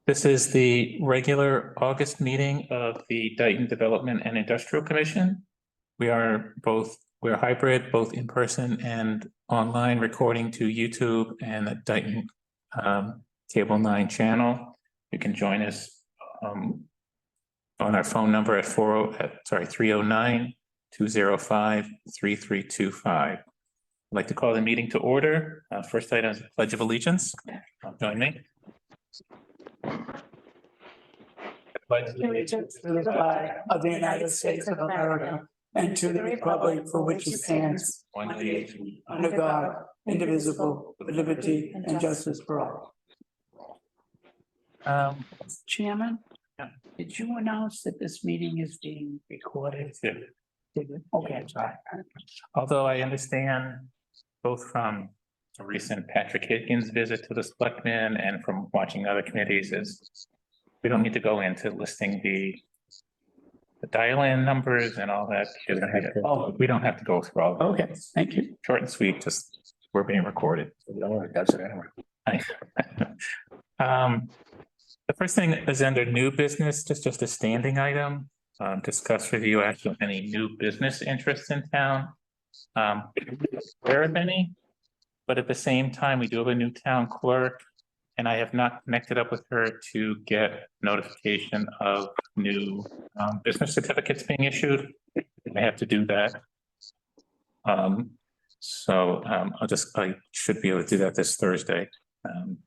This is the regular August meeting of the Dighton Development and Industrial Commission. We're hybrid, both in person and online, recording to YouTube and the Dighton Cable 9 channel. You can join us on our phone number at 309-205-3325. I'd like to call the meeting to order. First item is Pledge of Allegiance. Join me. Pledge allegiance to the flag of the United States of America and to the republic for which it stands, one nation, under God, indivisible, with liberty and justice for all. Chairman, did you announce that this meeting is being recorded? Yeah. Okay, I'm sorry. Although I understand both from a recent Patrick Higgins visit to the selectmen and from watching other committees is we don't need to go into listing the dial-in numbers and all that. We don't have to go through all of it. Okay, thank you. Short and sweet, just we're being recorded. That's it anyway. The first thing is under new business, just a standing item. Discuss review action of any new business interests in town. There have any, but at the same time, we do have a new town clerk. And I have not connected up with her to get notification of new business certificates being issued. I have to do that. I should be able to do that this Thursday. The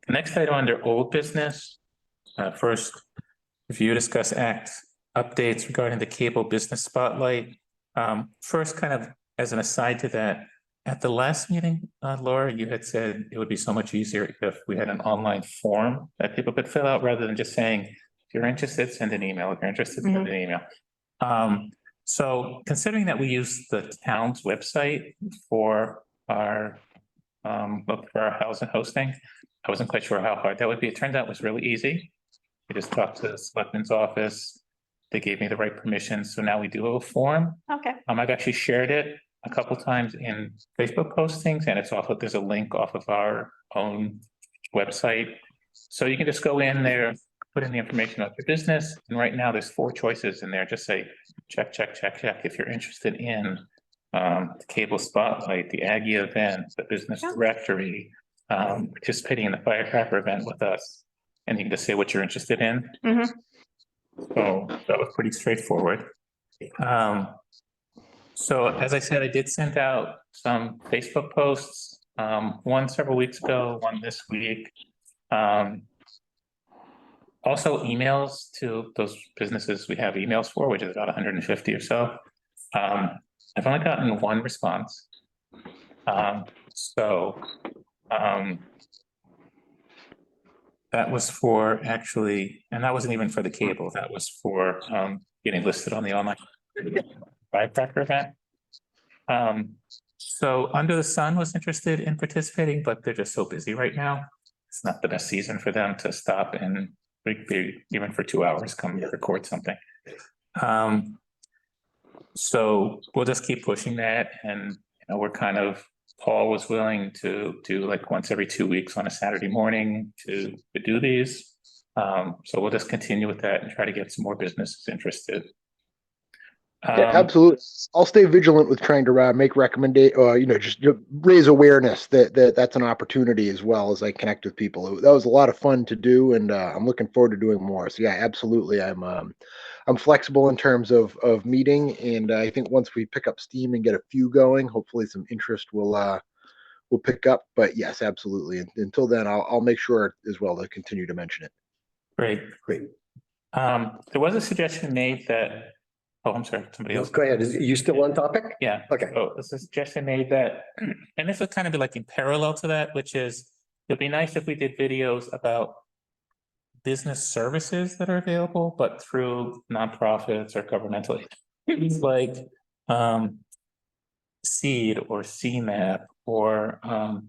next item under old business, first review, discuss act updates regarding the cable business spotlight. First, kind of as an aside to that, at the last meeting, Laura, you had said it would be so much easier if we had an online form that people could fill out rather than just saying, if you're interested, send an email. If you're interested, send an email. So considering that we use the town's website for our house and hosting, I wasn't quite sure how hard that would be. It turned out it was really easy. We just talked to the selectman's office. They gave me the right permissions. So now we do have a form. Okay. I've actually shared it a couple times in Facebook postings, and there's a link off of our own website. So you can just go in there, put in the information about your business. And right now there's 4 choices in there. Just say, check, check, check, check. If you're interested in the cable spotlight, the Aggie event, the business directory, participating in the firecracker event with us. And you can just say what you're interested in. So that was pretty straightforward. So as I said, I did send out some Facebook posts, one several weeks ago, one this week. Also emails to those businesses we have emails for, which is about 150 or so. I've only gotten one response. That was for actually, and that wasn't even for the cable, that was for getting listed on the online firecracker event. So Under the Sun was interested in participating, but they're just so busy right now. It's not the best season for them to stop and even for 2 hours come record something. So we'll just keep pushing that, and we're Paul was willing to do like once every 2 weeks on a Saturday morning to do these. So we'll just continue with that and try to get some more businesses interested. Yeah, absolutely. I'll stay vigilant with trying to make recommendations, just raise awareness that's an opportunity as well as I connect with people. That was a lot of fun to do, and I'm looking forward to doing more. So yeah, absolutely. I'm flexible in terms of meeting, and I think once we pick up steam and get a few going, hopefully some interest will pick up. But yes, absolutely. And until then, I'll make sure as well to continue to mention it. Great. There was a suggestion made that. Oh, I'm sorry, somebody else. Go ahead. Are you still on topic? Yeah. Okay. So there's a suggestion made that, and this would kind of be like in parallel to that, which is it'd be nice if we did videos about business services that are available, but through nonprofits or governmental agencies like SEED or CMAP or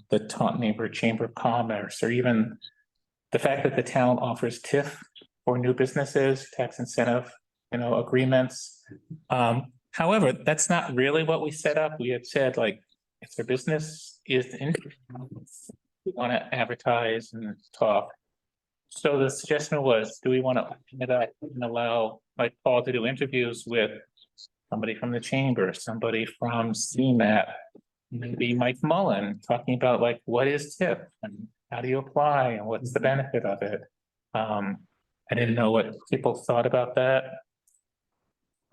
the Taunton Neighborhood Chamber of Commerce, or even the fact that the town offers TIF for new businesses, tax incentive agreements. However, that's not really what we set up. We had said, like, if their business is want to advertise and talk. So the suggestion was, do we want to open it up and allow like Paul to do interviews with somebody from the chamber, somebody from CMAT, maybe Mike Mullen, talking about like, what is TIP and how do you apply and what's the benefit of it? I didn't know what people thought about that.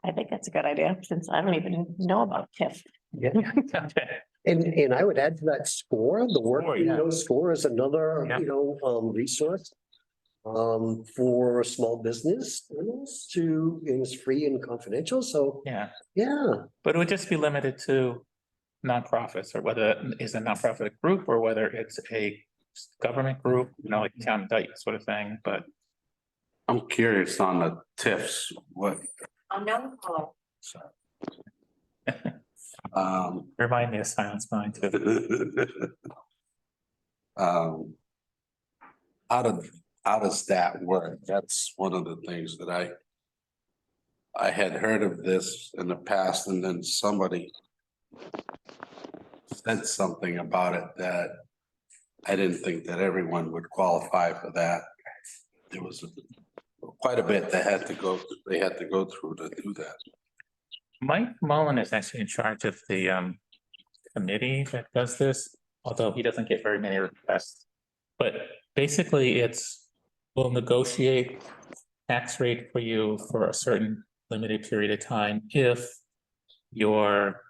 I think that's a good idea, since I don't even know about TIF. Yeah. Okay. And I would add to that score, the work, Score, yeah. score is another, Yeah. resource. For small business owners to, it's free and confidential, so, Yeah, yeah. but it would just be limited to nonprofits, or whether it is a nonprofit group or whether it's a government group, like Town of Dighton sort of thing, but I'm curious on the TIFs, what, No. remind me of Silence Mine too. how does that work? That's one of the things that I had heard of this in the past, and then somebody said something about it that I didn't think that everyone would qualify for that. There was quite a bit they had to go through to do that. Mike Mullen is actually in charge of the committee that does this, although he doesn't get very many requests. But basically we'll negotiate tax rate for you for a certain limited period of time if you're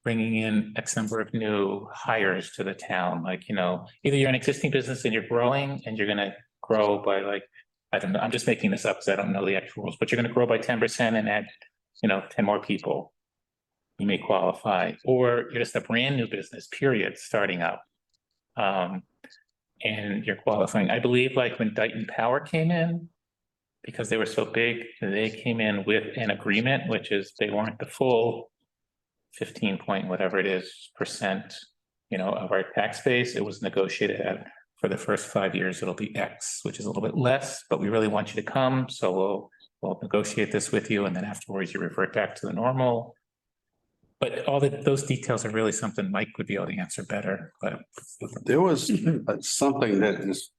bringing in X number of new hires to the town, like, either you're an existing business and you're growing and you're gonna grow by like, I don't know, I'm just making this up because I don't know the actual rules, but you're gonna grow by 10% and add, 10 more people. You may qualify, or you're just a brand new business, period, starting up. And you're qualifying. I believe like when Dighton Power came in, because they were so big, they came in with an agreement, which is they weren't the full 15 point, whatever it is, percent, of our tax base. It was negotiated at, for the first 5 years, it'll be X, which is a little bit less, but we really want you to come. So we'll negotiate this with you. And then afterwards you revert back to the normal. But all those details are really something Mike would be able to answer better, but. There was something that just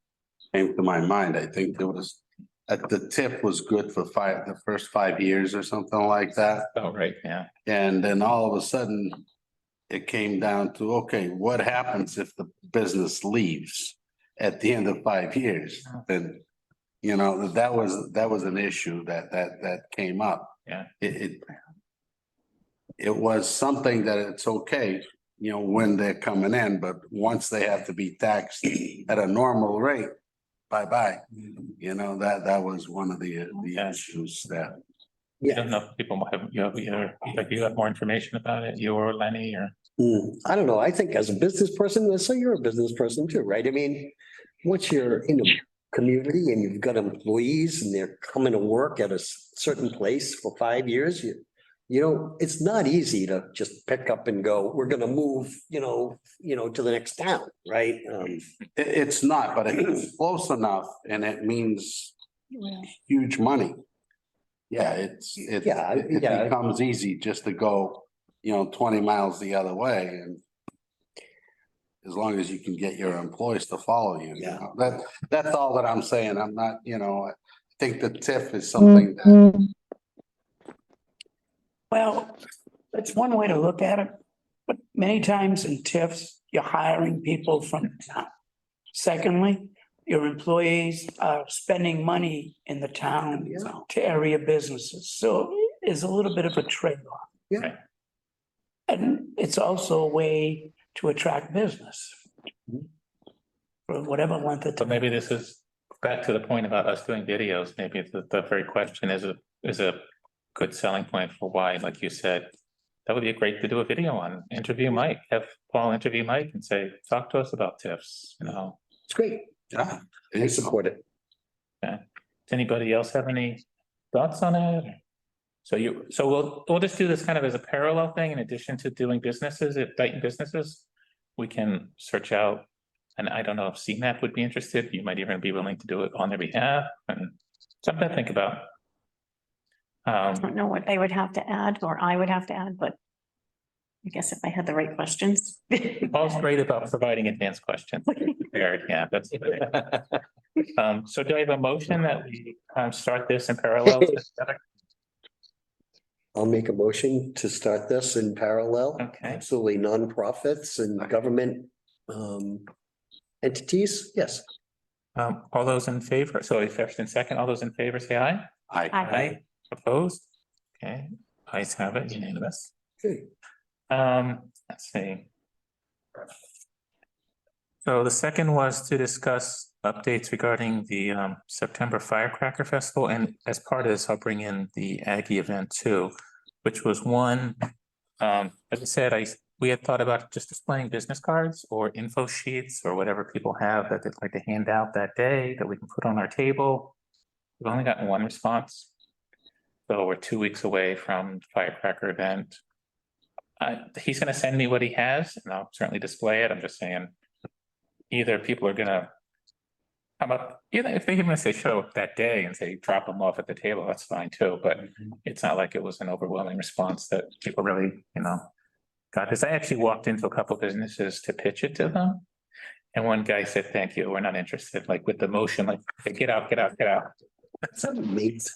came to my mind. I think there was, the TIF was good for the first 5 years or something like that. Oh, right, yeah. And then all of a sudden, it came down to, okay, what happens if the business leaves at the end of 5 years? Then, that was an issue that came up. Yeah. It was something that it's okay, when they're coming in, but once they have to be taxed at a normal rate, bye-bye. That was one of the issues that. I don't know if people have, you have more information about it, you or Lenny, or. I don't know. I think as a business person, so you're a business person too, right? I mean, once you're in a community and you've got employees and they're coming to work at a certain place for 5 years, it's not easy to just pick up and go, we're gonna move, to the next town, right? It's not, but it's close enough and it means huge money. Yeah, it becomes easy just to go, 20 miles the other way, and as long as you can get your employees to follow you. Yeah. That's all that I'm saying. I'm not, I think the TIF is something that. Well, that's one way to look at it, but many times in TIFs, you're hiring people from the town. Secondly, your employees are spending money in the town to area businesses, so it's a little bit of a trade-off. Yeah. And it's also a way to attract business for whatever length of But time. maybe this is back to the point about us doing videos. Maybe the very question is a good selling point for why, like you said, that would be great to do a video on. Interview Mike, have Paul interview Mike and say, talk to us about TIFs, It's great. Yeah. I support it. Does anybody else have any thoughts on it? So we'll just do this kind of as a parallel thing in addition to doing businesses, at Dighton businesses. We can search out, and I don't know if CMAP would be interested. You might even be willing to do it on their behalf, and something to think about. I don't know what they would have to add, or I would have to add, but I guess if I had the right questions. Paul's great about providing advanced questions. Prepared, yeah, that's. So do I have a motion that we start this in parallel? with each other? I'll make a motion to start this in parallel. Okay. Absolutely, nonprofits and government entities, yes. All those in favor, so first and second, all those in favor, say aye. I, Opposed? Okay, ayes have it, unanimous. Okay. Let's see. So the second was to discuss updates regarding the September Firecracker Festival, and as part of this, I'll bring in the Aggie event too, which was one, as I said, we had thought about just displaying business cards or info sheets or whatever people have that they'd like to hand out that day that we can put on our table. We've only gotten one response. So we're 2 weeks away from the firecracker event. He's gonna send me what he has and I'll certainly display it. I'm just saying, either people are gonna come up, if they even say show up that day and say, drop them off at the table, that's fine too, but it's not like it was an overwhelming response that people really, got this. I actually walked into a couple of businesses to pitch it to them. And one guy said, thank you, we're not interested, like with the motion, like, get out, get out, get out. That's amazing.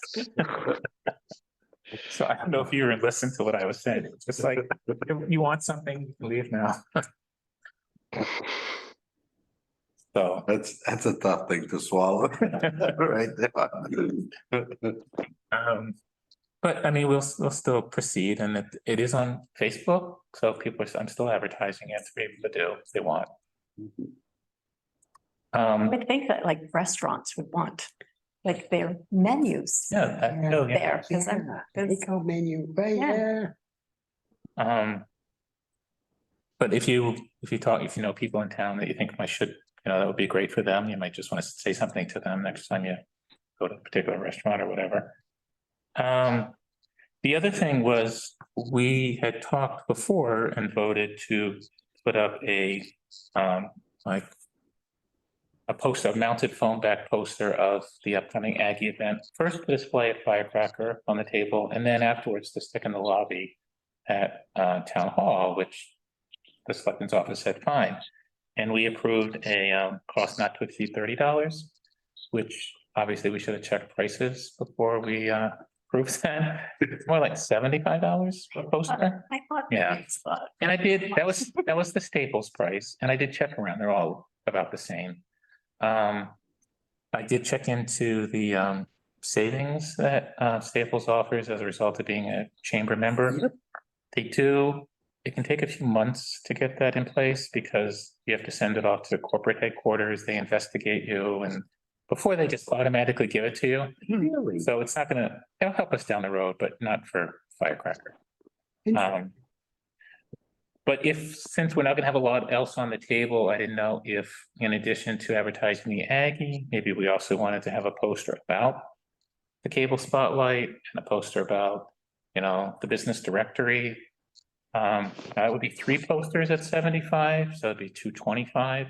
So I don't know if you were listening to what I was saying. It's just like, if you want something, you can leave now. So. that's a tough thing to swallow. Right there. But I mean, we'll still proceed and it is on Facebook. So I'm still advertising it to be able to do if they want. I would think that like restaurants would want, like their menus. Yeah. There, because Take-home menu, right, Yeah. yeah. But if you know people in town that you think that would be great for them, you might just want to say something to them next time you go to a particular restaurant or whatever. The other thing was we had talked before and voted to put up a poster, a mounted phone back poster of the upcoming Aggie event. First to display a firecracker on the table, and then afterwards to stick in the lobby at Town Hall, which the selectman's office said fine. And we approved a cost not to exceed $30, which obviously we should have checked prices before we approved that. It's more like $75 for a poster. I thought. Yeah. And I did, that was the Staples price, and I did check around, they're all about the same. I did check into the savings that Staples offers as a result of being a chamber member. It can take a few months to get that in place because you have to send it off to corporate headquarters, they investigate you, and before they just automatically give it to you. Really? So it's not it'll help us down the road, but not for firecracker. But since we're not gonna have a lot else on the table, I didn't know if, in addition to advertising the Aggie, maybe we also wanted to have a poster about the cable spotlight and a poster about, the business directory. That would be 3 posters at 75, so it'd be 225.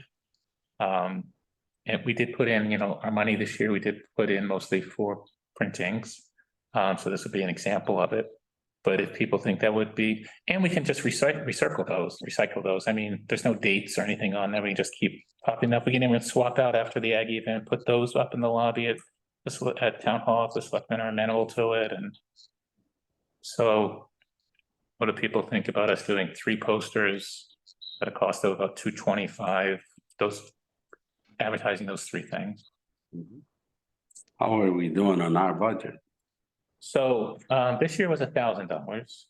And we did put in, our money this year, we did put in mostly for printings. So this would be an example of it. But if people think that would be, and we can just recycle those. I mean, there's no dates or anything on there. We can just keep popping up. We can even swap out after the Aggie event, put those up in the lobby at Town Hall if the selectmen are amenable to it. And so what do people think about us doing 3 posters at a cost of about $225? Advertising those 3 things. How are we doing on our budget? So this year was $1,000.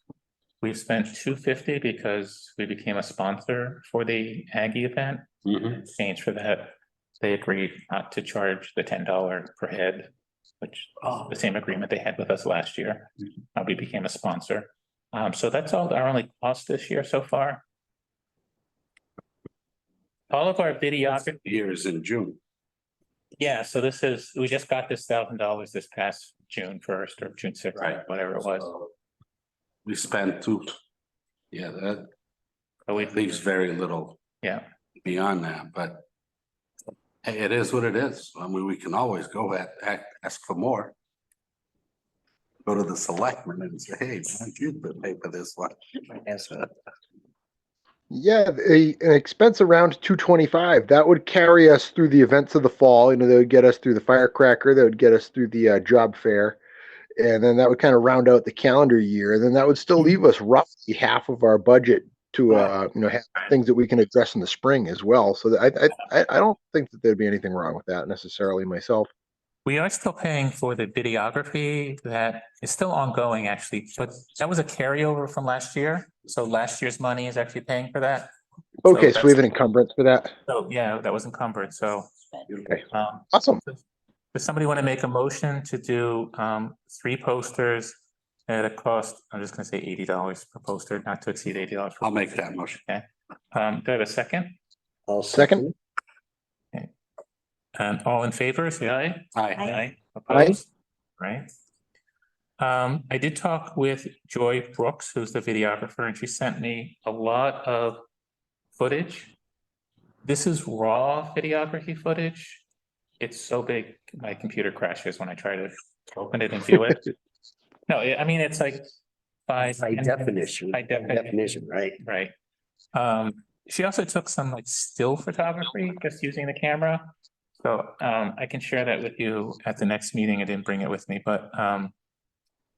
We've spent $250 because we became a sponsor for the Aggie event. In exchange for that, they agreed not to charge the $10 per head, which is the same agreement they had with us last year. We became a sponsor. So that's all our only cost this year so far. All of our videography. Years in June. Yeah, so we just got this $1,000 this past June 1st or June 6th, Right. whatever it was. So we spent 2. Yeah, that So leaves very little yeah. beyond that, but hey, it is what it is. I mean, we can always go ask for more. go to the selectmen and say, hey, why don't you pay for this one? Yeah, an expense around 225. That would carry us through the events of the fall. You know, that would get us through the firecracker. That would get us through the job fair, and then that would kind of round out the calendar year. And then that would still leave us roughly half of our budget to have things that we can address in the spring as well. So that I don't think that there'd be anything wrong with that necessarily myself. We are still paying for the videography that is still ongoing, actually, but that was a carryover from last year. So last year's money is actually paying for that. Okay, so we that's- have an encumbrance for that. So, yeah, that was encumbered, so. Okay. um, Awesome. Does somebody want to make a motion to do 3 posters at a cost, I'm just gonna say $80 per poster, not to exceed $80. I'll make that motion. Do I have a second? I'll Second. And all in favor, say aye. Aye. Opposed? Right. I did talk with Joy Brooks, who's the videographer, and she sent me a lot of footage. This is raw videography footage. It's so big, my computer crashes when I try to open it and view it. No, I mean, it's like high definition. High definition, Right? right. She also took some like still photography, just using the camera. So I can share that with you at the next meeting. I didn't bring it with me, but I'm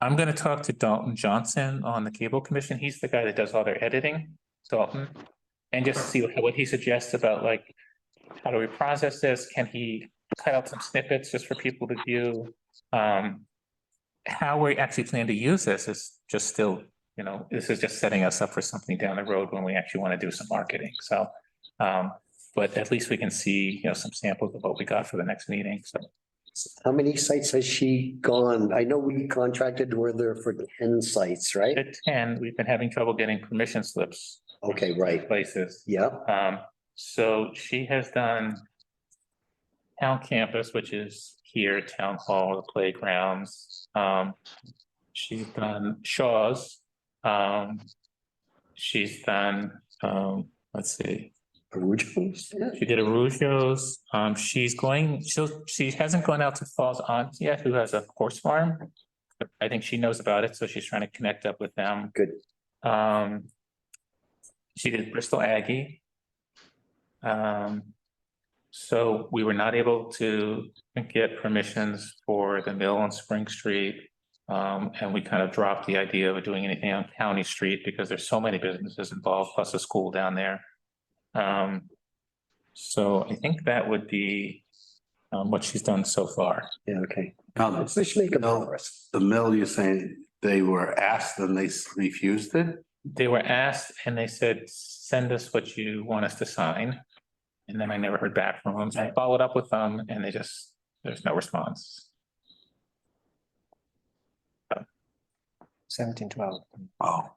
gonna talk to Dalton Johnson on the Cable Commission. He's the guy that does all their editing, Dalton. And just see what he suggests about like, how do we process this? Can he cut out some snippets just for people to view? How we actually plan to use this is just still, this is just setting us up for something down the road when we actually want to do some marketing. So, but at least we can see, some samples of what we got for the next meeting. So How many sites has she gone? I know we contracted with her for 10 sites, right? at 10, we've been having trouble getting permission slips. Okay, right. Places. Yeah. So she has done town campus, which is here, town hall, the playgrounds. She's done Shaw's. She's done, let's see. Arugio's? She did Arugio's. She hasn't gone out to Falls Aunt yet, who has a horse farm. But I think she knows about it, so she's trying to connect up with them. Good. She did Bristol Aggie. So we were not able to get permissions for the mill on Spring Street. And we kind of dropped the idea of doing anything on County Street because there's so many businesses involved, plus a school down there. So I think that would be what she's done so far. Yeah, okay. Now, Let's make a progress. the mill, you're saying they were asked and they refused it? They were asked and they said, send us what you want us to sign. And then I never heard back from them. So I followed up with them and there's no response. 1712. Oh,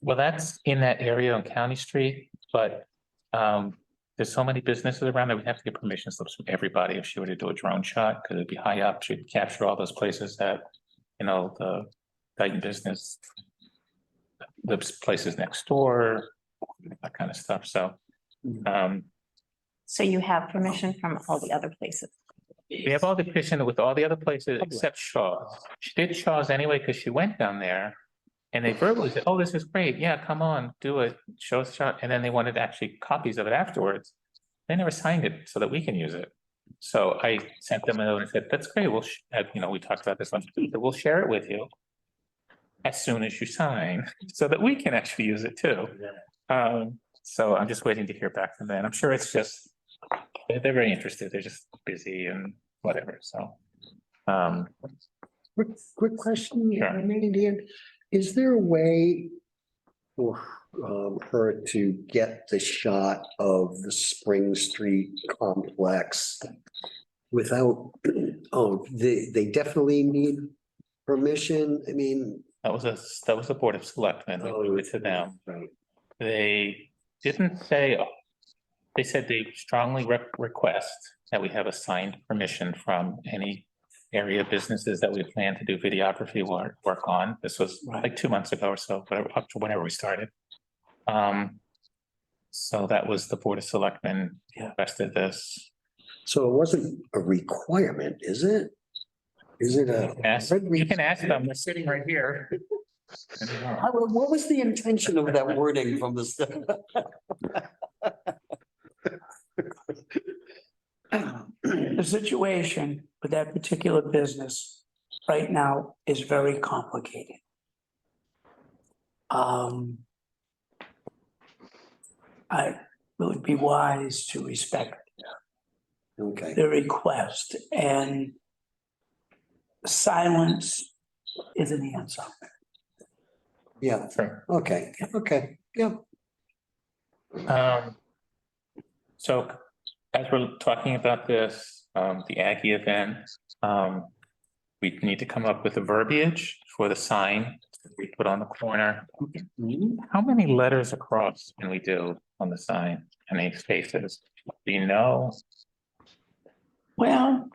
Well, that's in that area on County Street, but there's so many businesses around that we have to get permission slips from everybody if she were to do a drone shot, because it'd be high up, she'd capture all those places that, the Dighton business lives places next door, that kind of stuff. So So you have permission from all the other places. we have all the permission with all the other places except Shaw's. She did Shaw's anyway because she went down there and they verbally said, oh, this is great. Yeah, come on, do it. Show us a shot. And then they wanted actually copies of it afterwards. They never signed it so that we can use it. So I sent them a note and said, that's great. We talked about this on Tuesday. We'll share it with you as soon as you sign so that we can actually use it too. So I'm just waiting to hear back from them. I'm sure it's just, they're very interested. They're just busy and whatever. So, Quick question. Sure. Dan. Is there a way for her to get the shot of the Spring Street complex without, they definitely need permission? I mean. that was a Board of Selectmen. We gave it to them. Right. They didn't say, they said they strongly request that we have a signed permission from any area businesses that we plan to do videography work on. This was like 2 months ago or so, up to whenever we started. So that was the Board of Selectmen requested this. So it wasn't a requirement, is it? Is it a? You can ask them, they're sitting right here. What was the intention of that wording from the start? The situation with that particular business right now is very complicated. I would be wise to respect Okay, the request, and silence is an answer. yeah, Sure. okay, yeah. So as we're talking about this, the Aggie event, we need to come up with a verbiage for the sign we put on the corner. How many letters across can we do on the sign? How many spaces? Do you know? Well,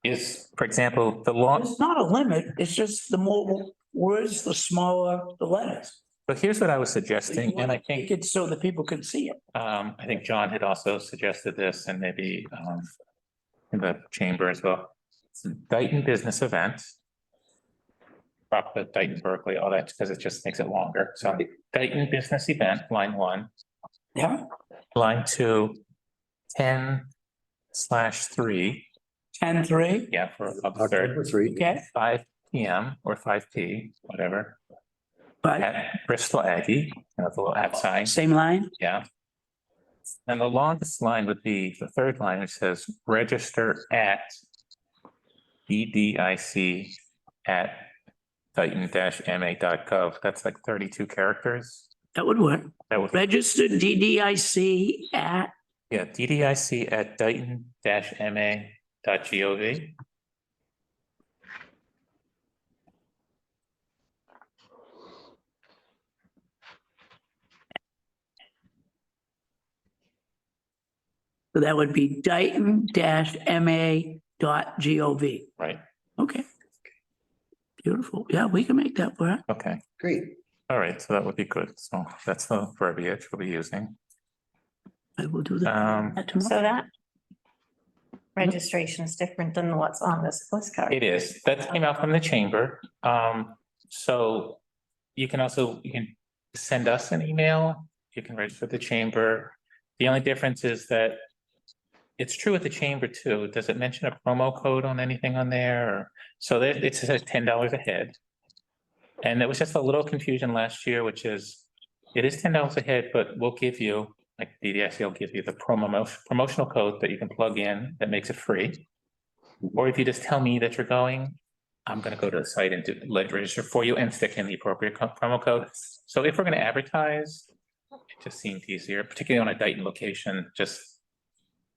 Is, for example, the long, it's not a limit, it's just the more words, the smaller the letters. but here's what I was suggesting, and I think Make it so that people can see it. I think John had also suggested this and maybe in the chamber as well. It's a Dighton business event. Drop the Dighton Berkeley, all that, because it just makes it longer. So Dighton business event, line 1, Yeah, line 2, 10/3, 10-3, yeah, for of the October third, 3. okay, 5 PM or 5 P, whatever, but at Bristol Aggie, the little at sign, same line, yeah. And the longest line would be the third line, which says register at DDIC at Dighton-ma.gov. That's like 32 characters. that would work. That would, Registered DDIC at, yeah, DDIC at Dighton-ma.gov. so that would be Dighton-ma.gov. Right, Okay. Beautiful. Yeah, we can make that work. okay. Great. All right, so that would be good. So that's the verbiage we'll be using. I will do that. Um, So that registration is different than what's on this postcard. It is, that came out from the chamber. So you can send us an email, you can register the chamber. The only difference is that it's true at the chamber too. Does it mention a promo code on anything on there? Or, so there, it says $10 a head. And there was just a little confusion last year, which is, it is $10 a head, but we'll give you, like DDIC will give you the promotional code that you can plug in that makes it free. Or if you just tell me that you're going, I'm gonna go to the site and register for you and stick in the appropriate promo code. So if we're gonna advertise, it just seemed easier, particularly on a Dighton location, just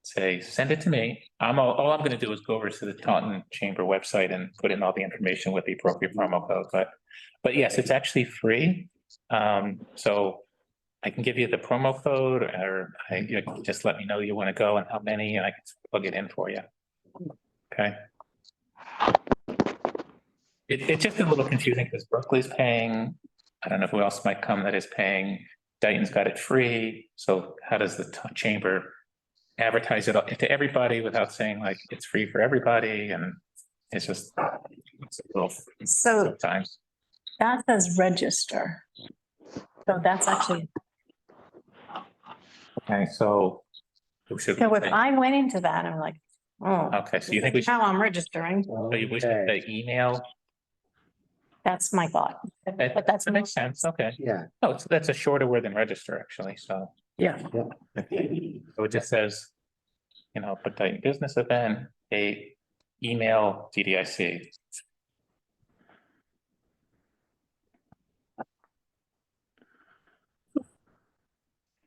say, send it to me. All I'm gonna do is go over to the Taunton Chamber website and put in all the information with the appropriate promo code, but yes, it's actually free. So I can give you the promo code, or you can just let me know you wanna go and how many, and I can plug it in for you. Okay. It's just a little confusing because Berkeley's paying, I don't know who else might come that is paying, Dighton's got it free, so how does the chamber advertise it to everybody without saying like it's free for everybody, and it's just it's a little So sometimes. that says register. So that's actually, Okay, so we should so if I went into that, I'm like, oh, okay, so you think we should, how I'm registering, so you wish to say email? that's my thought. But that's That makes sense, okay. Yeah, Oh, so that's a shorter word than register, actually, so. Yeah, So it just says, put Dighton business event, email DDIC.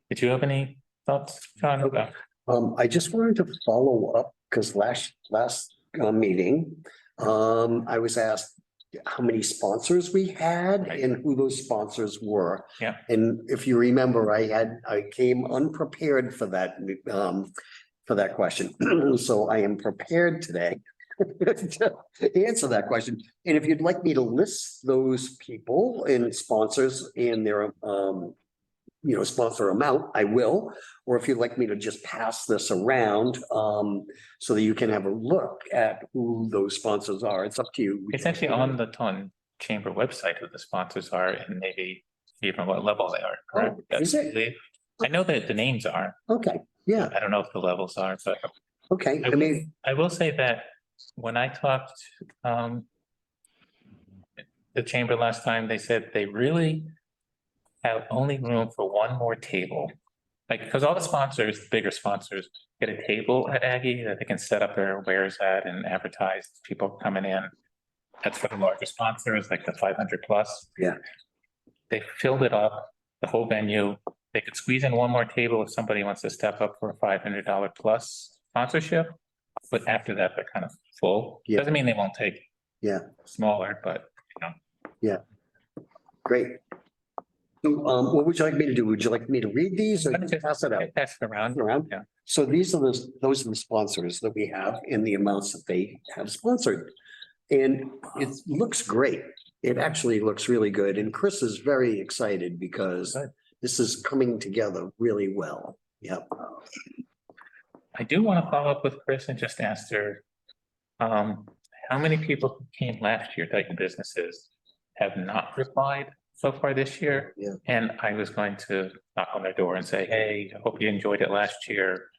Did you have any thoughts, John? about- I just wanted to follow up because last meeting, I was asked how many sponsors we had Right. and who those sponsors were. Yeah. And if you remember, I came unprepared for that question. So I am prepared today to answer that question. And if you'd like me to list those people and sponsors and their sponsor amount, I will. Or if you'd like me to just pass this around, so that you can have a look at who those sponsors are. It's up to you. It's actually on the chamber website who the sponsors are and maybe even what level they are, correct? Oh, is it? I know that the names are. Okay, yeah, I don't know if the levels are, but okay. I mean, I will say that when I talked the chamber last time, they said they really have only room for one more table. Like, because all the sponsors, bigger sponsors, get a table at Aggie that they can set up their wares at and advertise people coming in. That's for the larger sponsors, like the 500 plus. Yeah. They filled it up, the whole venue. They could squeeze in one more table if somebody wants to step up for a $500 plus sponsorship. But after that, they're kind of full. Yeah. Doesn't mean they won't take yeah, smaller, but great. So, what would you like me to do? Would you like me to read these or Just pass it out? pass it around. Around? Yeah. So those are the sponsors that we have and the amounts that they have sponsored. And it looks great. It actually looks really good. And Chris is very excited because Good. this is coming together really well. Yep. I do want to follow up with Chris and just ask her, how many people who came last year, Dighton businesses, have not replied so far this year? Yeah. And I was going to knock on their door and say, hey, I hope you enjoyed it last year.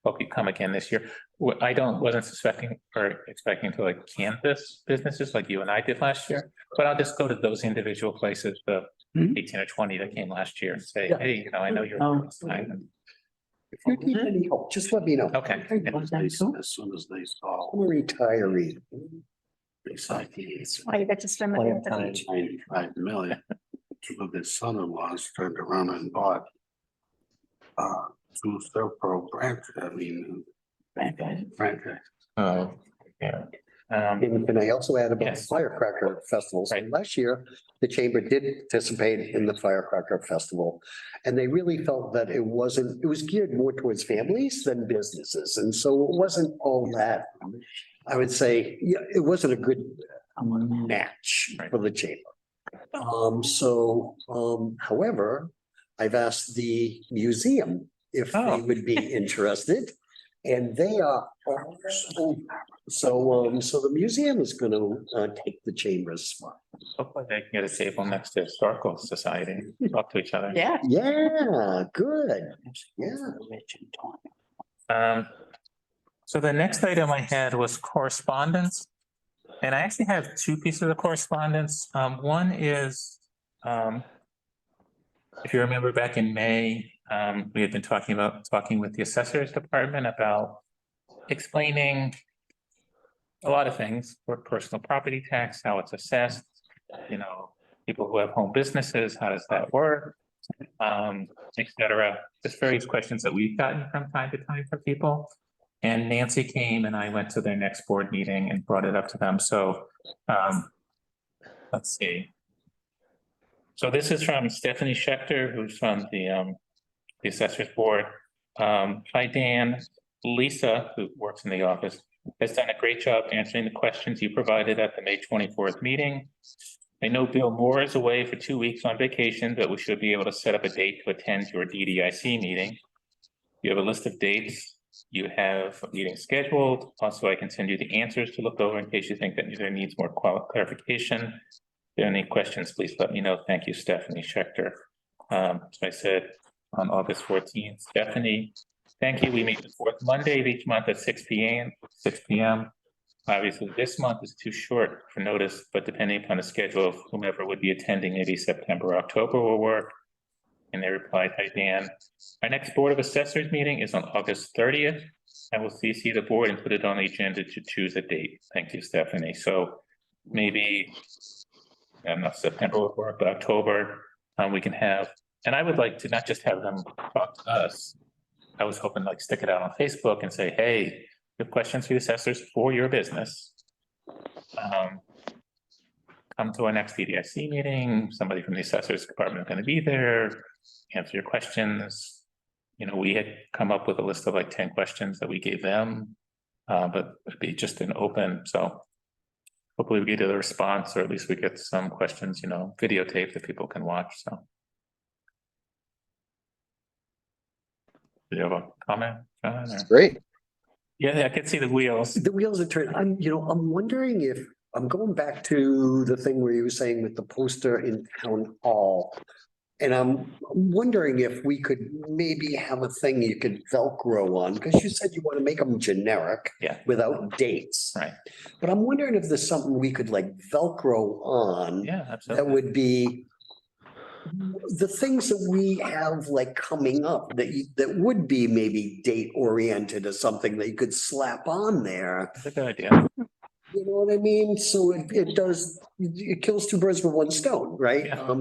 Hope you come again this year. Wasn't suspecting or expecting to like canvas businesses like you and I did last year, but I'll just go to those individual places, the 18 or 20 that came last year and say, Yeah. hey, I know you're. If you need any help, just let me know. Okay. As soon as they saw. I'm a retiree. They saw these Why you got to spend money at the beach? 95 million. Two of his son-in-laws turned around and bought two Serpro branches, franchise. Oh, yeah. And I also add about the Yes. firecracker festivals. Right. Last year, the chamber did participate in the firecracker festival. And they really felt that it was geared more towards families than businesses. And so it wasn't all that, I would say, yeah, it wasn't a good match for the chamber. However, I've asked the museum if they would be interested. And they are, so the museum is gonna take the chamber's spot. Hopefully they can get a table next to Historical Society, talk to each other. Yeah. Yeah, good. Yeah. So the next item I had was correspondence. And I actually have two pieces of correspondence. One is, if you remember back in May, we had been talking with the assessors department about explaining a lot of things for personal property tax, how it's assessed, people who have home businesses, how does that work? Et cetera, just various questions that we've gotten from time to time from people. And Nancy came and I went to their next board meeting and brought it up to them. So, let's see. So this is from Stephanie Schechter, who's from the assessors board. Hi, Dan. Lisa, who works in the office, has done a great job answering the questions you provided at the May 24th meeting. I know Bill Moore is away for 2 weeks on vacation, but we should be able to set up a date to attend your DDIC meeting. You have a list of dates. You have a meeting scheduled. Also, I can send you the answers to look over in case you think that there needs more clarification. If there are any questions, please let me know. Thank you, Stephanie Schechter. So I said on August 14th, Stephanie, thank you. We meet the fourth Monday of each month at 6 p.m. Obviously, this month is too short for notice, but depending upon the schedule of whomever would be attending, maybe September, October will work. And they replied, hi, Dan. Our next Board of Assessors meeting is on August 30th. I will CC the board and put it on the agenda to choose a date. Thank you, Stephanie. So maybe, I don't know, September will work, but October, we can have, and I would like to not just have them talk to us. I was hoping like stick it out on Facebook and say, hey, you have questions for the assessors for your business. Come to our next DDIC meeting. Somebody from the assessors department is going to be there, answer your questions. We had come up with a list of like 10 questions that we gave them, but it'd be just an open. So hopefully we get a response, or at least we get some questions, videotaped that people can watch. So Do you have a comment, John? or- Great. Yeah, I could see the wheels. The wheels are turning. I'm wondering if, I'm going back to the thing where you were saying with the poster in town hall. And I'm wondering if we could maybe have a thing you could Velcro on, because you said you want to make them generic. Yeah. Without dates. Right. But I'm wondering if there's something we could like Velcro on. Yeah, That absolutely. would be the things that we have like coming up that would be maybe date oriented or something that you could slap on there. That's a good idea. You know what I mean? So it kills two birds with one stone, right? Yeah.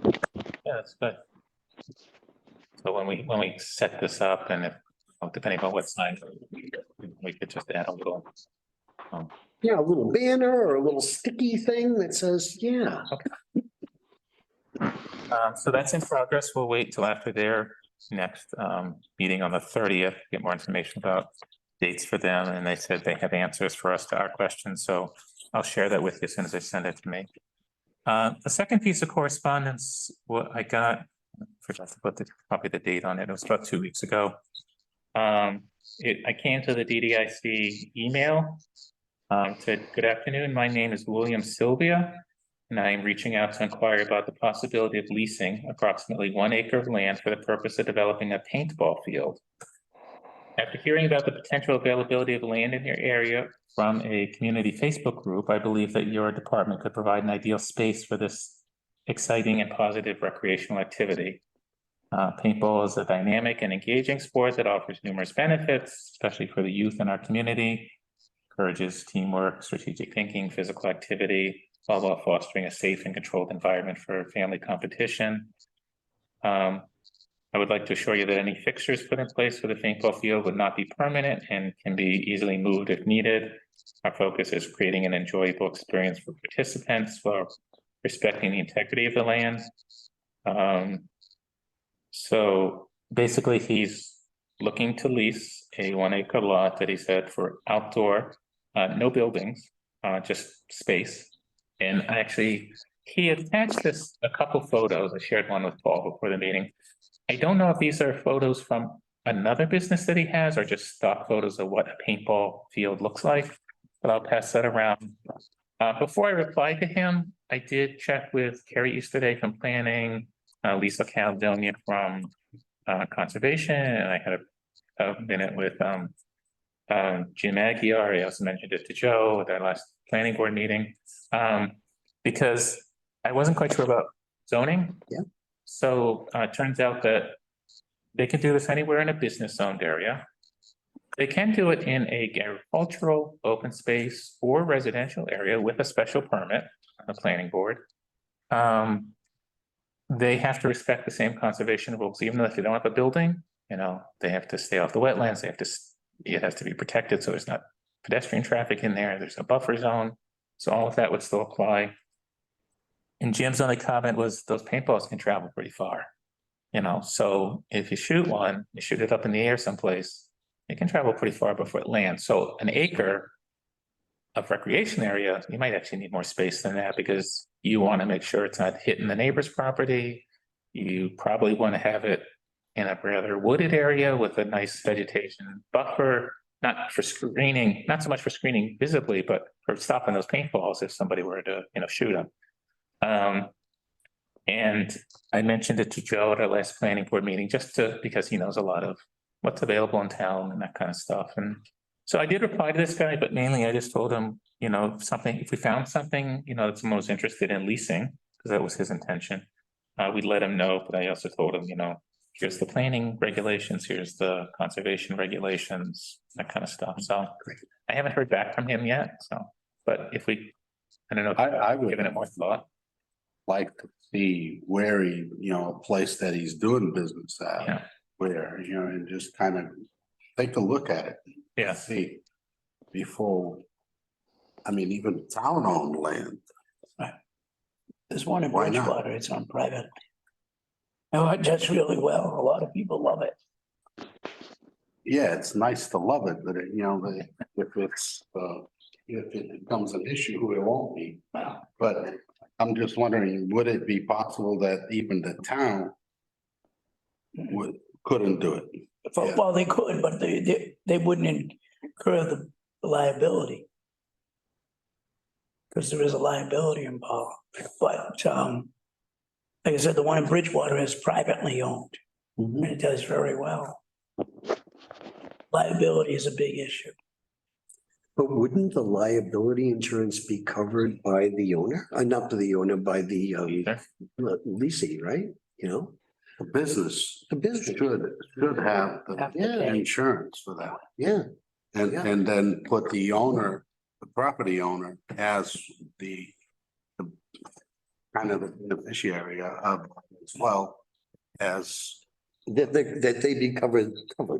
Yeah, that's good. So when we set this up and if, depending on what sign, we could just add a little. Yeah, a little banner or a little sticky thing that says, yeah. So that's in progress. We'll wait till after their next meeting on the 30th, get more information about dates for them. And they said they have answers for us to our questions. So I'll share that with you as soon as they send it to me. The second piece of correspondence, what I got, forgot to put probably the date on it. It was about 2 weeks ago. I came to the DDIC email. Said, good afternoon. My name is William Sylvia, and I am reaching out to inquire about the possibility of leasing approximately 1 acre of land for the purpose of developing a paintball field. After hearing about the potential availability of land in your area from a community Facebook group, I believe that your department could provide an ideal space for this exciting and positive recreational activity. Paintball is a dynamic and engaging sport that offers numerous benefits, especially for the youth in our community. Encourages teamwork, strategic thinking, physical activity, all while fostering a safe and controlled environment for family competition. I would like to assure you that any fixtures put in place for the paintball field would not be permanent and can be easily moved if needed. Our focus is creating an enjoyable experience for participants while respecting the integrity of the land. So basically he's looking to lease a 1 acre lot that he said for outdoor, no buildings, just space. And actually, he attached a couple photos. I shared one with Paul before the meeting. I don't know if these are photos from another business that he has or just stock photos of what a paintball field looks like, but I'll pass that around. Before I reply to him, I did check with Carrie Easterday from planning, Lisa Caledonia from conservation, and I had a minute with Jim Aguirre. I also mentioned it to Joe at our last planning board meeting, because I wasn't quite sure about zoning. Yeah. So it turns out that they can do this anywhere in a business owned area. They can do it in a agricultural, open space, or residential area with a special permit on the planning board. They have to respect the same conservation rules, even if they don't have a building, they have to stay off the wetlands, it has to be protected, so there's not pedestrian traffic in there, there's a buffer zone. So all of that would still apply. And Jim's only comment was those paintballs can travel pretty far. So if you shoot one, you shoot it up in the air someplace, it can travel pretty far before it lands. So an acre of recreation area, you might actually need more space than that because you want to make sure it's not hitting the neighbor's property. You probably want to have it in a rather wooded area with a nice vegetation buffer, not for screening, not so much for screening visibly, but for stopping those paintballs if somebody were to, shoot them. And I mentioned it to Joe at our last planning board meeting, because he knows a lot of what's available in town and that kind of stuff. And so I did reply to this guy, but mainly I just told him, if we found something, that's most interested in leasing, because that was his intention. We'd let him know, but I also told him, here's the planning regulations, here's the conservation regulations, that kind of stuff. So I haven't heard back from him yet. So, but I don't know, I would given it more thought. like to see where he, a place that he's doing business at. Yeah. Where, and just kind of take a look at it. Yeah. See, before, even town-owned land. There's one in Why not? Bridgewater, it's on private. No, it does really well. A lot of people love it. Yeah, it's nice to love it, but if it becomes an issue, it won't be. But I'm just wondering, would it be possible that even the town couldn't do it? Yeah. Well, they could, but they wouldn't incur the liability. Because there is a liability involved, but, like I said, the one in Bridgewater is privately owned, and it does very well. Liability is a big issue. But wouldn't the liability insurance be covered by the owner? Not to the owner, by the leasing, right? You know, The business the business. should have Have to Yeah. the pay. insurance for that. Yeah, And, Yeah. and then put the owner, the property owner as the kind of the beneficiary of as well as, that they be covered,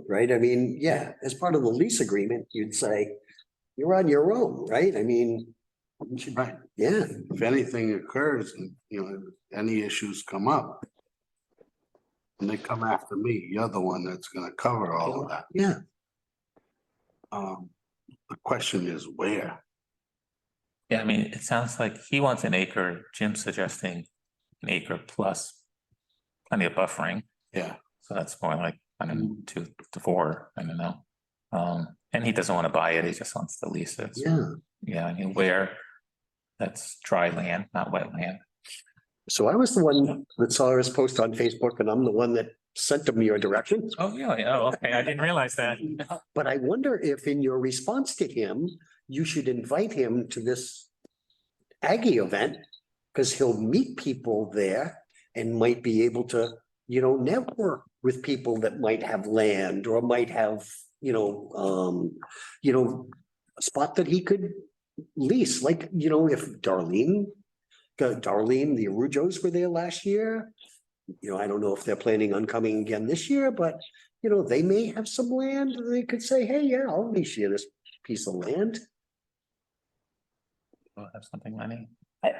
right? I mean, yeah, as part of the lease agreement, you'd say, you're on your own, right? I mean, right, yeah, if anything occurs and, any issues come up. And they come after me, you're the one that's gonna cover all of that. yeah. The question is where? Yeah, I mean, it sounds like he wants an acre, Jim's suggesting an acre plus plenty of buffering, Yeah, so that's more like, I don't know, 2 to 4, I don't know. And he doesn't want to buy it, he just wants to lease it. So, Yeah. yeah, I mean, where, that's dry land, not wetland. So I was the one that saw his post on Facebook, and I'm the one that sent him your direction. Oh, really? Oh, okay, I didn't realize that. But I wonder if in your response to him, you should invite him to this Aggie event, because he'll meet people there and might be able to, network with people that might have land or might have, a spot that he could lease, like, if Darlene, the Arujos were there last year. I don't know if they're planning on coming again this year, but, they may have some land. They could say, hey, yeah, I'll lease you this piece of land. We'll have something, Lenny.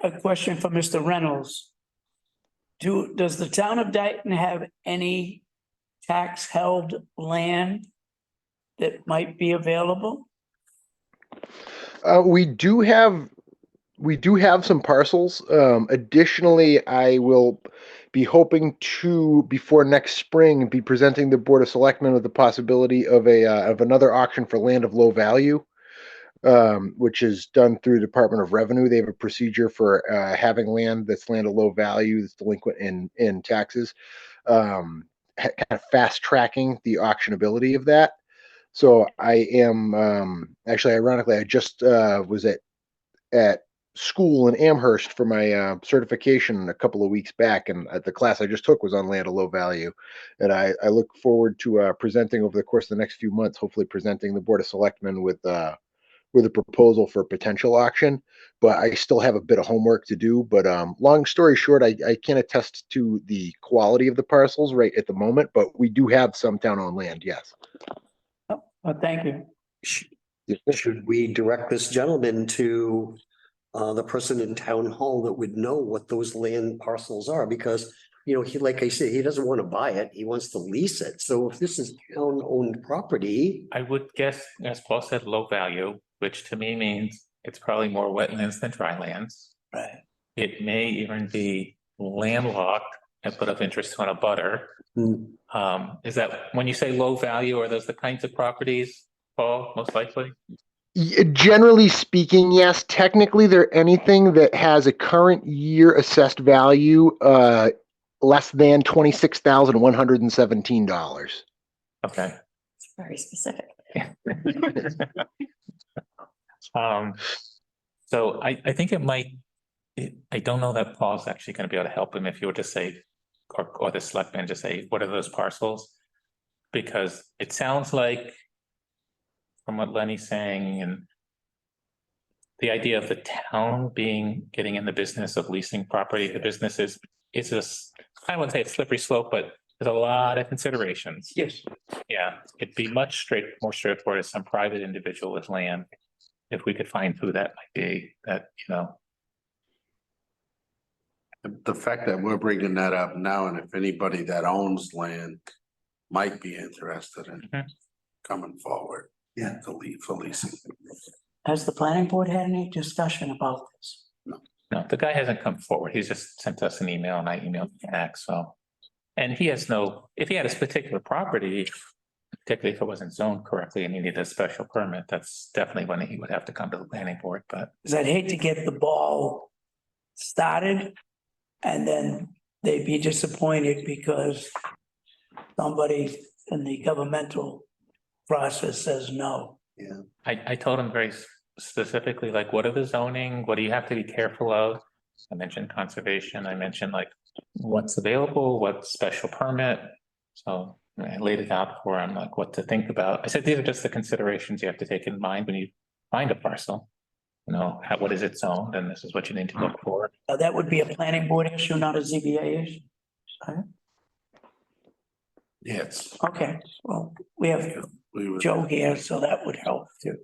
A question for Mr. Reynolds. Does the town of Dighton have any tax held land that might be available? We do have some parcels. Additionally, I will be hoping to, before next spring, be presenting the Board of Selectmen with the possibility of another auction for land of low value, which is done through the Department of Revenue. They have a procedure for having land that's land of low value that's delinquent in taxes, kind of fast tracking the auctionability of that. So I am actually, ironically, I just was at school in Amherst for my certification a couple of weeks back, and the class I just took was on land of low value. And I look forward to presenting over the course of the next few months, hopefully presenting the Board of Selectmen with a proposal for a potential auction. But I still have a bit of homework to do. But long story short, I can't attest to the quality of the parcels right at the moment, but we do have some town-owned land, yes. Oh, thank you. Should we direct this gentleman to the person in town hall that would know what those land parcels are? Because, he, like I said, he doesn't want to buy it. He wants to lease it. So if this is town-owned property, I would guess, as Paul said, low value, which to me means it's probably more wetlands than dry lands. Right. It may even be landlocked and put up interest on a butter. Is that, when you say low value, are those the kinds of properties, Paul, most likely? Generally speaking, yes. Technically, they're anything that has a current year assessed value less than $26,117. Okay. It's very specific. So I think it might, I don't know that Paul's actually gonna be able to help him if you were to say, or the selectman just say, what are those parcels? Because it sounds like, from what Lenny's saying, and the idea of the town getting in the business of leasing property to businesses is just, I wouldn't say a slippery slope, but there's a lot of considerations. Yes. Yeah, it'd be much more straightforward as some private individual with land. If we could find who that might be, that, the fact that we're bringing that up now, and if anybody that owns land might be interested in coming forward. Yeah. For leasing. Has the planning board had any discussion about this? no, the guy hasn't come forward. He's just sent us an email and I emailed him back, so. And he has if he had his particular property, particularly if it wasn't zoned correctly and you need a special permit, that's definitely when he would have to come to the planning board, but. Cause I'd hate to get the ball started and then they'd be disappointed because somebody in the governmental process says no. I told him very specifically, like, what are the zoning, what do you have to be careful of? I mentioned conservation, I mentioned like what's available, what's special permit. So I laid it out for him, like what to think about. I said, these are just the considerations you have to take in mind when you find a parcel. You know, what is it zoned, and this is what you need to look for. That would be a planning board issue, not a ZBA issue. Yes. Okay, well, we have We would, Joe here, so that would help too.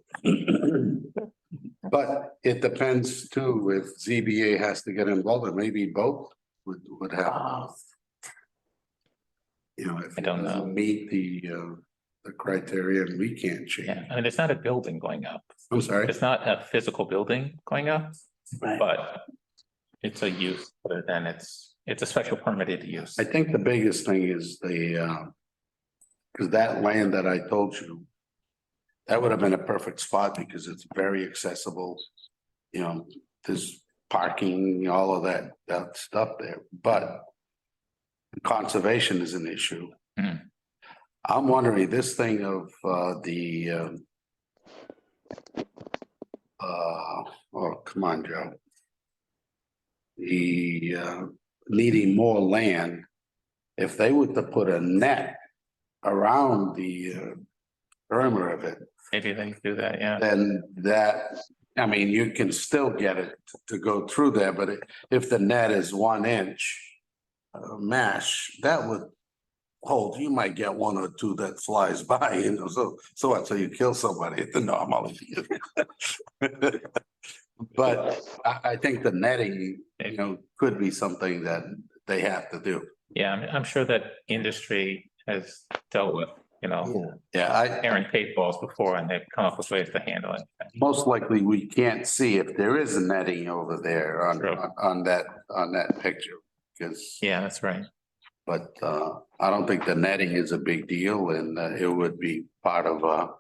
but it depends too, if ZBA has to get involved, and maybe both would have. You know, if I it don't know. doesn't meet the criteria, and we can't change. Yeah, I mean, it's not a building going up. I'm sorry. It's not a physical building going up, Right. but it's a use, other than it's a special permitted use. I think the biggest thing is because that land that I told you, that would have been a perfect spot because it's very accessible. You know, there's parking, all of that stuff there, but conservation is an issue. Mhm. I'm wondering, this thing of oh, come on, Joe. The needing more land, if they were to put a net around the perimeter of it, Maybe they do that, yeah. then that, I mean, you can still get it to go through there, but if the net is 1 inch mesh, that would hold, you might get 1 or 2 that flies by, you know, so what, so you kill somebody at the normal. But I think the netting, you know, could be something that they have to do. Yeah, I'm sure that industry has dealt with, you know, Yeah, errant paintballs before, and they've come up with ways to handle it. most likely we can't see if there is a netting over there True. on that picture, because. Yeah, that's right. But I don't think the netting is a big deal, and it would be part of a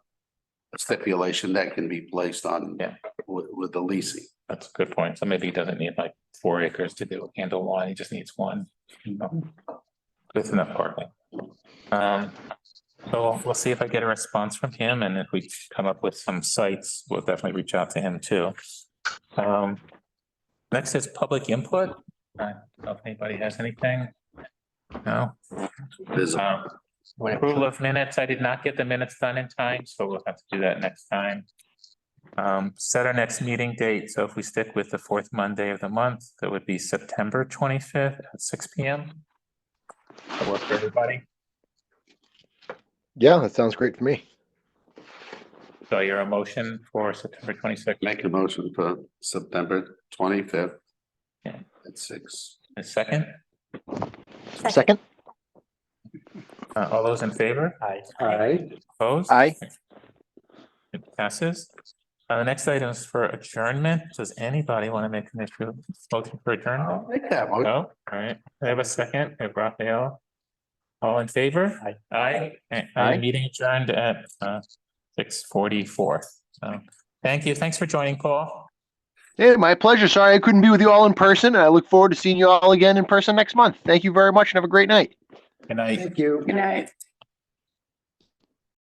stipulation that can be placed on. Yeah. With the leasing. That's a good point. So maybe he doesn't need like 4 acres to handle one, he just needs 1. That's enough parking. So we'll see if I get a response from him, and if we come up with some sites, we'll definitely reach out to him too. Next is public input. I don't know if anybody has anything. No. There's a- Approval of minutes. I did not get the minutes done in time, so we'll have to do that next time. Set our next meeting date. So if we stick with the 4th Monday of the month, that would be September 25th at 6 p.m. That work for everybody? Yeah, that sounds great for me. So your motion for September 26th, Make a motion for September 25th. Yeah. At 6. a second? Second? All those in favor? Aye. Opposed? Aye. It passes. The next item is for adjournment. Does anybody want to make an issue motion for adjournment? I'll make that motion. No, all right. I have a second. I have Raphael. All in favor? Aye. Aye. Meeting adjourned at 6:44. So thank you. Thanks for joining, Paul. Yeah, my pleasure. Sorry I couldn't be with you all in person. I look forward to seeing you all again in person next month. Thank you very much and have a great night. Good night. Thank you. Good night.